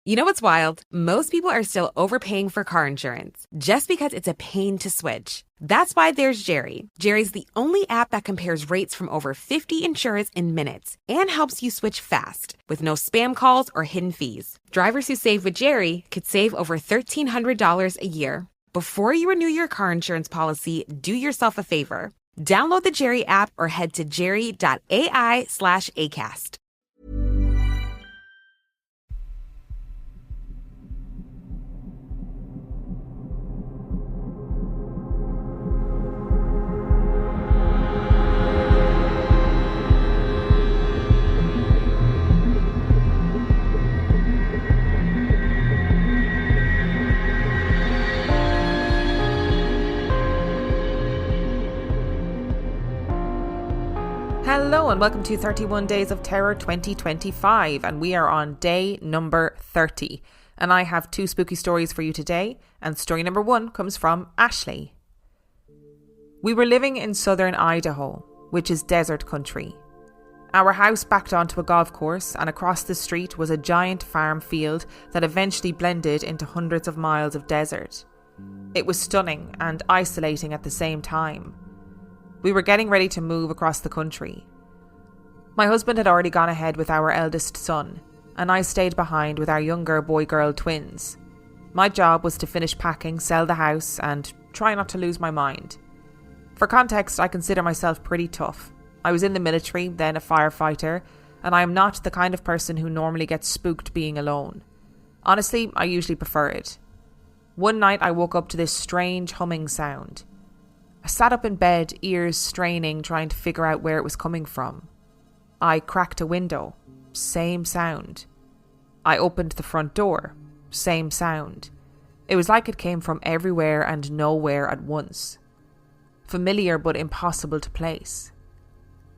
You know what's wild? Most people are still overpaying for car insurance just because it's a pain to switch. That's why there's Jerry. Jerry's the only app that compares rates from over 50 insurers in minutes and helps you switch fast with no spam calls or hidden fees. Drivers who save with Jerry could save over $1,300 a year. Before you renew your car insurance policy, do yourself a favor. Download the Jerry app or head to jerry.ai/ACAST. Hello and welcome to 31 Days of Terror 2025, and we are on day number 30. And I have two spooky stories for you today, and story number 1 comes from Ashley. We were living in southern Idaho, which is desert country. Our house backed onto a golf course, and across the street was a giant farm field that eventually blended into hundreds of miles of desert. It was stunning and isolating at the same time. We were getting ready to move across the country. My husband had already gone ahead with our eldest son, and I stayed behind with our younger boy-girl twins. My job was to finish packing, sell the house, and try not to lose my mind. For context, I consider myself pretty tough. I was in the military, then a firefighter, and I am not the kind of person who normally gets spooked being alone. Honestly, I usually prefer it. One night I woke up to this strange humming sound. I sat up in bed, ears straining, trying to figure out where it was coming from. I cracked a window. Same sound. I opened the front door. Same sound. It was like it came from everywhere and nowhere at once. Familiar but impossible to place.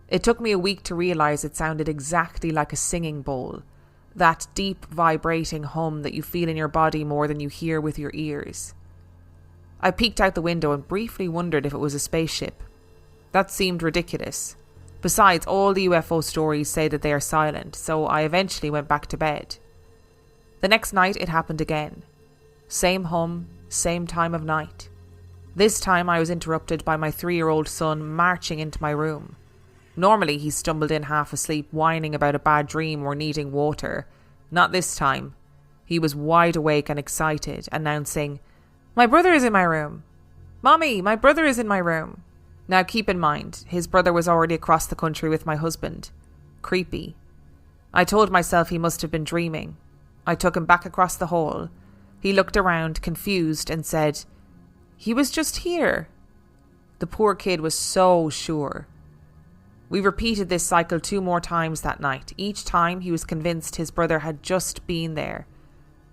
It took me a week to realise it sounded exactly like a singing bowl. That deep, vibrating hum that you feel in your body more than you hear with your ears. I peeked out the window and briefly wondered if it was a spaceship. That seemed ridiculous. Besides, all the UFO stories say that they are silent, so I eventually went back to bed. The next night it happened again. Same hum, same time of night. This time I was interrupted by my 3-year-old son marching into my room. Normally he stumbled in half asleep, whining about a bad dream or needing water. Not this time. He was wide awake and excited, announcing, "My brother is in my room. Mommy, my brother is in my room." Now keep in mind, his brother was already across the country with my husband. Creepy. I told myself he must have been dreaming. I took him back across the hall. He looked around, confused, and said, "He was just here." The poor kid was so sure. We repeated this cycle 2 more times that night. Each time he was convinced his brother had just been there.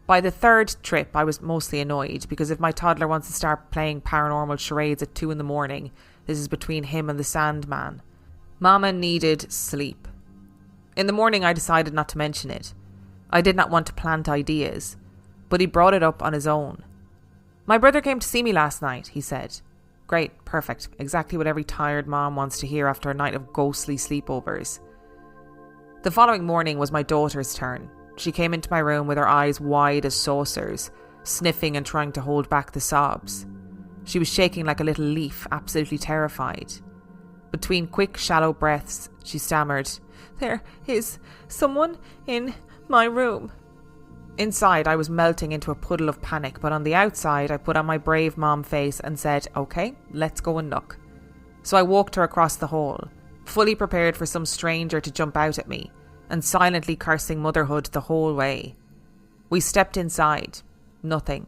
By the 3rd trip, I was mostly annoyed, because if my toddler wants to start playing paranormal charades at 2 a.m, this is between him and the Sandman. Mama needed sleep. In the morning, I decided not to mention it. I did not want to plant ideas, but he brought it up on his own. "My brother came to see me last night," he said. Great, perfect, exactly what every tired mom wants to hear after a night of ghostly sleepovers. The following morning was my daughter's turn. She came into my room with her eyes wide as saucers, sniffing and trying to hold back the sobs. She was shaking like a little leaf, absolutely terrified. Between quick, shallow breaths, she stammered, "There is someone in my room." Inside, I was melting into a puddle of panic, but on the outside, I put on my brave mom face and said, "Okay, let's go and look." So I walked her across the hall, fully prepared for some stranger to jump out at me, and silently cursing motherhood the whole way. We stepped inside. Nothing.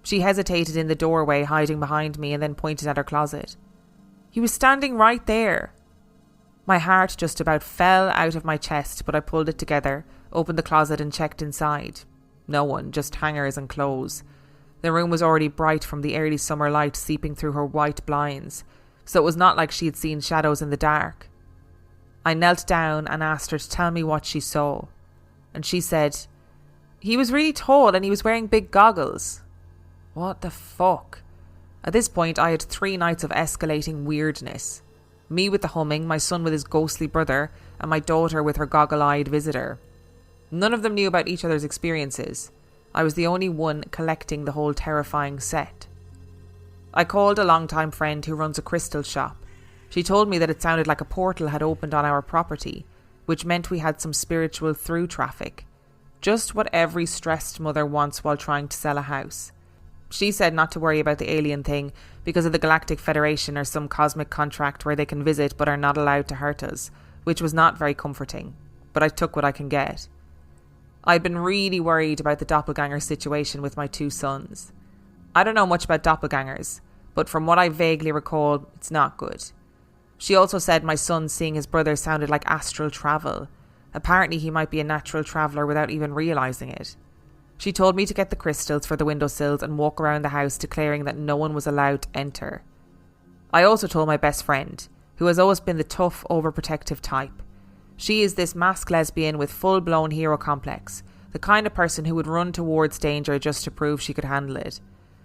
She hesitated in the doorway, hiding behind me, and then pointed at her closet. He was standing right there. My heart just about fell out of my chest, but I pulled it together, opened the closet and checked inside. No one, just hangers and clothes. The room was already bright from the early summer light seeping through her white blinds, so it was not like she had seen shadows in the dark. I knelt down and asked her to tell me what she saw. And she said, "He was really tall and he was wearing big goggles." What the fuck? At this point, I had 3 nights of escalating weirdness. Me with the humming, my son with his ghostly brother, and my daughter with her goggle-eyed visitor. None of them knew about each other's experiences. I was the only one collecting the whole terrifying set. I called a longtime friend who runs a crystal shop. She told me that it sounded like a portal had opened on our property, which meant we had some spiritual through traffic. Just what every stressed mother wants while trying to sell a house. She said not to worry about the alien thing because of the Galactic Federation or some cosmic contract where they can visit but are not allowed to hurt us, which was not very comforting, but I took what I can get. I'd been really worried about the doppelganger situation with my 2 sons. I don't know much about doppelgangers, but from what I vaguely recall, it's not good. She also said my son seeing his brother sounded like astral travel. Apparently he might be a natural traveller without even realising it. She told me to get the crystals for the windowsills and walk around the house declaring that no one was allowed to enter. I also told my best friend, who has always been the tough, overprotective type. She is this masked lesbian with full-blown hero complex, the kind of person who would run towards danger just to prove she could handle it.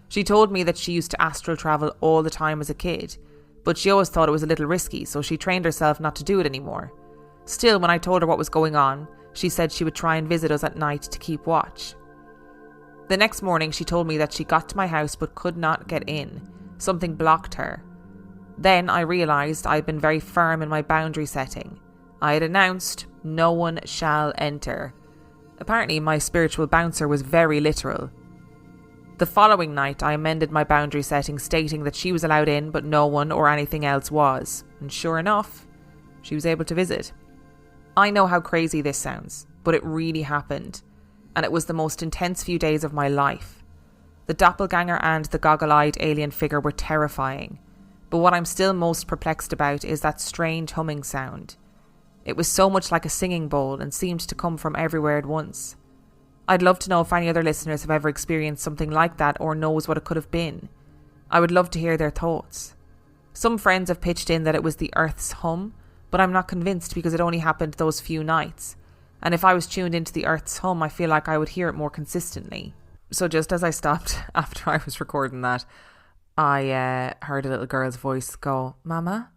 She told me that she used to astral travel all the time as a kid, but she always thought it was a little risky, so she trained herself not to do it anymore. Still, when I told her what was going on, she said she would try and visit us at night to keep watch. The next morning, she told me that she got to my house but could not get in. Something blocked her. Then I realised I had been very firm in my boundary setting. I had announced, "No one shall enter." Apparently, my spiritual bouncer was very literal. The following night, I amended my boundary setting, stating that she was allowed in, but no one or anything else was. And sure enough, she was able to visit. I know how crazy this sounds, but it really happened. And it was the most intense few days of my life. The doppelganger and the goggle-eyed alien figure were terrifying. But what I'm still most perplexed about is that strange humming sound. It was so much like a singing bowl and seemed to come from everywhere at once. I'd love to know if any other listeners have ever experienced something like that or knows what it could have been. I would love to hear their thoughts. Some friends have pitched in that it was the Earth's hum, but I'm not convinced because it only happened those few nights. And if I was tuned into the Earth's hum, I feel like I would hear it more consistently. So just as I stopped after I was recording that, I heard a little girl's voice go, "Mama?"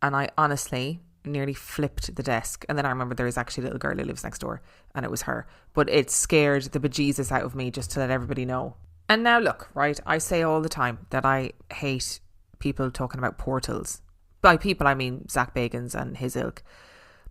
And I honestly nearly flipped the desk. And then I remembered there is actually a little girl who lives next door, and it was her. But it scared the bejesus out of me, just to let everybody know. And now look, right, I say all the time that I hate people talking about portals. By people, I mean Zach Bagans and his ilk.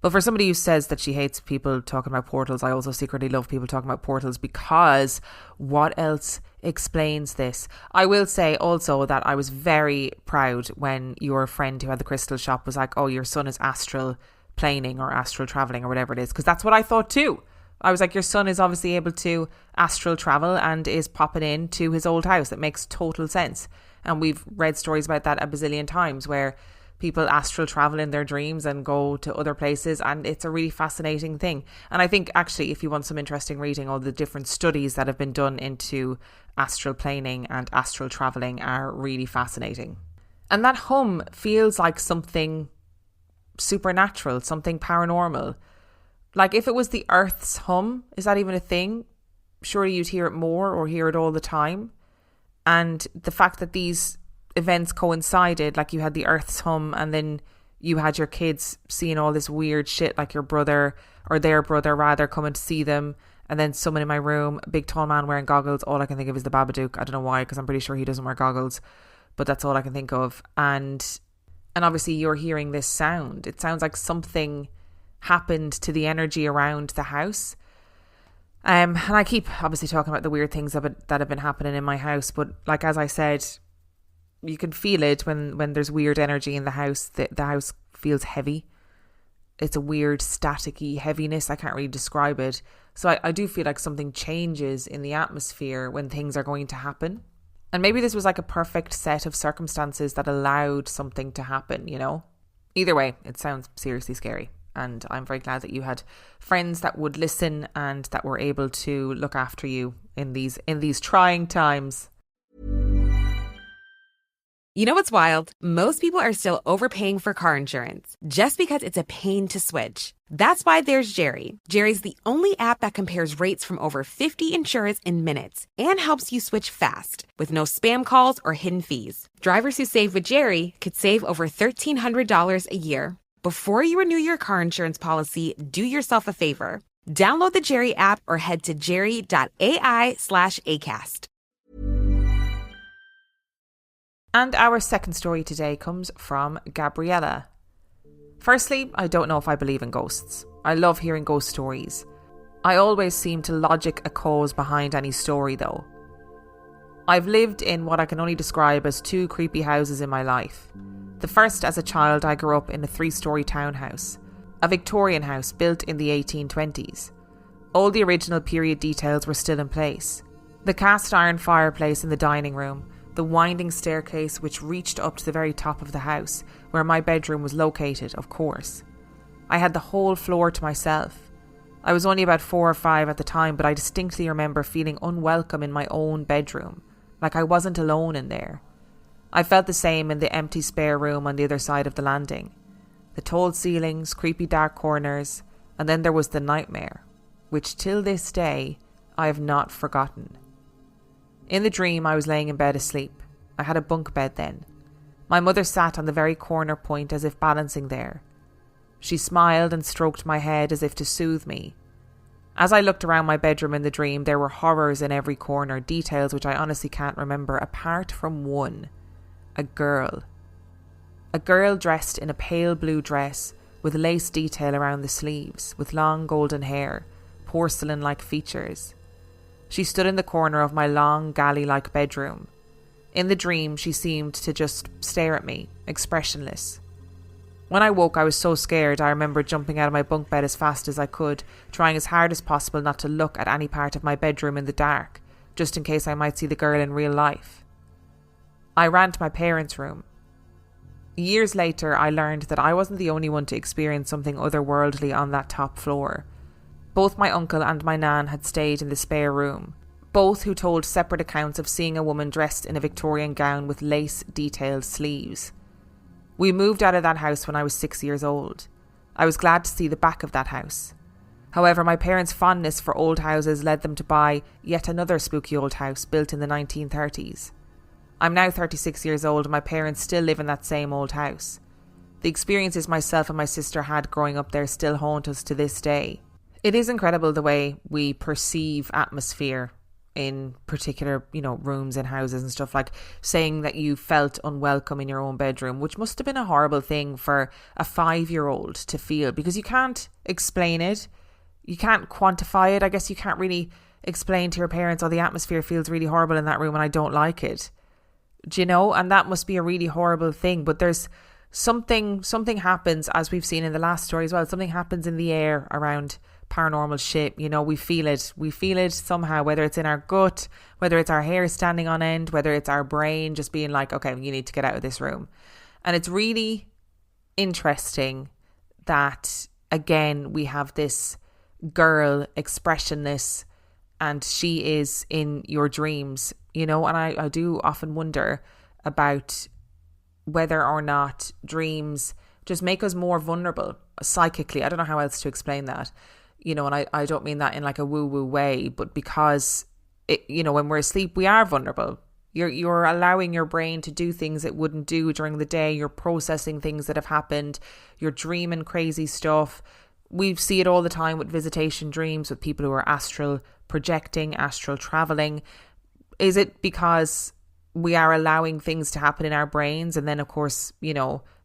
But for somebody who says that she hates people talking about portals, I also secretly love people talking about portals, because what else explains this? I will say also that I was very proud when your friend who had the crystal shop was like, "Oh, your son is astral planing or astral travelling or whatever it is," because that's what I thought too. I was like, your son is obviously able to astral travel and is popping in to his old house. It makes total sense. And we've read stories about that a bazillion times where people astral travel in their dreams and go to other places, and it's a really fascinating thing. And I think actually, if you want some interesting reading, all the different studies that have been done into astral planing and astral travelling are really fascinating. And that hum feels like something supernatural, something paranormal. Like if it was the Earth's hum, is that even a thing? Surely you'd hear it more or hear it all the time. And the fact that these events coincided, like you had the Earth's hum and then you had your kids seeing all this weird shit, like your brother or their brother rather coming to see them, and then someone in my room, a big tall man wearing goggles. All I can think of is the Babadook. I don't know why, because I'm pretty sure he doesn't wear goggles, but that's all I can think of. And obviously you're hearing this sound. It sounds like something happened to the energy around the house. And I keep obviously talking about the weird things that have been happening in my house, but like as I said, you can feel it when there's weird energy in the house. The house feels heavy. It's a weird staticky heaviness. I can't really describe it. So I do feel like something changes in the atmosphere when things are going to happen. And maybe this was like a perfect set of circumstances that allowed something to happen, you know? Either way, it sounds seriously scary. And I'm very glad that you had friends that would listen and that were able to look after you in these trying times. You know what's wild? Most people are still overpaying for car insurance just because it's a pain to switch. That's why there's Jerry. Jerry's the only app that compares rates from over 50 insurers in minutes and helps you switch fast with no spam calls or hidden fees. Drivers who save with Jerry could save over $1,300 a year. Before you renew your car insurance policy, do yourself a favor. Download the Jerry app or head to jerry.ai/ACAST. And our second story today comes from Gabriella. Firstly, I don't know if I believe in ghosts. I love hearing ghost stories. I always seem to logic a cause behind any story though. I've lived in what I can only describe as 2 creepy houses in my life. The first, as a child, I grew up in a 3-storey townhouse, a Victorian house built in the 1820s. All the original period details were still in place. The cast iron fireplace in the dining room, the winding staircase which reached up to the very top of the house, where my bedroom was located, of course. I had the whole floor to myself. I was only about 4 or 5 at the time, but I distinctly remember feeling unwelcome in my own bedroom, like I wasn't alone in there. I felt the same in the empty spare room on the other side of the landing. The tall ceilings, creepy dark corners, and then there was the nightmare, which till this day I have not forgotten. In the dream I was laying in bed asleep. I had a bunk bed then. My mother sat on the very corner point as if balancing there. She smiled and stroked my head as if to soothe me. As I looked around my bedroom in the dream, there were horrors in every corner, details which I honestly can't remember apart from one. A girl. A girl dressed in a pale blue dress with lace detail around the sleeves, with long golden hair, porcelain-like features. She stood in the corner of my long, galley-like bedroom. In the dream, she seemed to just stare at me, expressionless. When I woke, I was so scared I remember jumping out of my bunk bed as fast as I could, trying as hard as possible not to look at any part of my bedroom in the dark, just in case I might see the girl in real life. I ran to my parents' room. Years later, I learned that I wasn't the only one to experience something otherworldly on that top floor. Both my uncle and my nan had stayed in the spare room, both who told separate accounts of seeing a woman dressed in a Victorian gown with lace-detailed sleeves. We moved out of that house when I was 6 years old. I was glad to see the back of that house. However, my parents' fondness for old houses led them to buy yet another spooky old house built in the 1930s. I'm now 36 years old and my parents still live in that same old house. The experiences myself and my sister had growing up there still haunt us to this day. It is incredible the way we perceive atmosphere in particular, rooms and houses and stuff, like saying that you felt unwelcome in your own bedroom, which must have been a horrible thing for a 5-year-old to feel, because you can't explain it. You can't quantify it. I guess you can't really explain to your parents, oh, the atmosphere feels really horrible in that room and I don't like it. Do you know? And that must be a really horrible thing. But there's something happens, as we've seen in the last story as well. Something happens in the air around paranormal shit. We feel it somehow, whether it's in our gut, whether it's our hair standing on end, whether it's our brain just being like, okay, you need to get out of this room. And it's really interesting that, again, we have this girl expressionless and she is in your dreams, and I do often wonder about whether or not dreams just make us more vulnerable psychically. I don't know how else to explain that, and I don't mean that in like a woo-woo way, but because when we're asleep, we are vulnerable. You're allowing your brain to do things it wouldn't do during the day. You're processing things that have happened. You're dreaming crazy stuff. We see it all the time with visitation dreams, with people who are astral projecting, astral traveling. Is it because we are allowing things to happen in our brains, and then of course,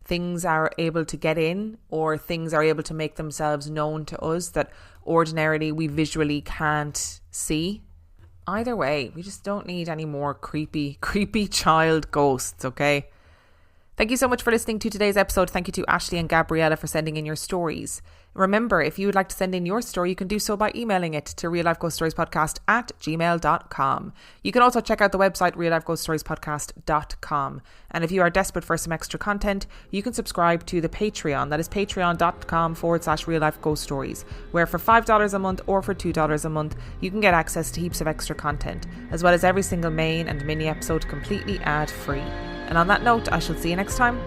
things are able to get in, or things are able to make themselves known to us that ordinarily we visually can't see? Either way, we just don't need any more creepy child ghosts, okay? Thank you so much for listening to today's episode. Thank you to Ashley and Gabriella for sending in your stories. Remember, if you would like to send in your story, you can do so by emailing it to reallifeghoststoriespodcast@gmail.com. You can also check out the website reallifeghoststoriespodcast.com. And if you are desperate for some extra content, you can subscribe to the Patreon. That is patreon.com/reallifeghoststories, where for $5 a month or for $2 a month, you can get access to heaps of extra content, as well as every single main and mini episode completely ad-free. And on that note, I shall see you next time.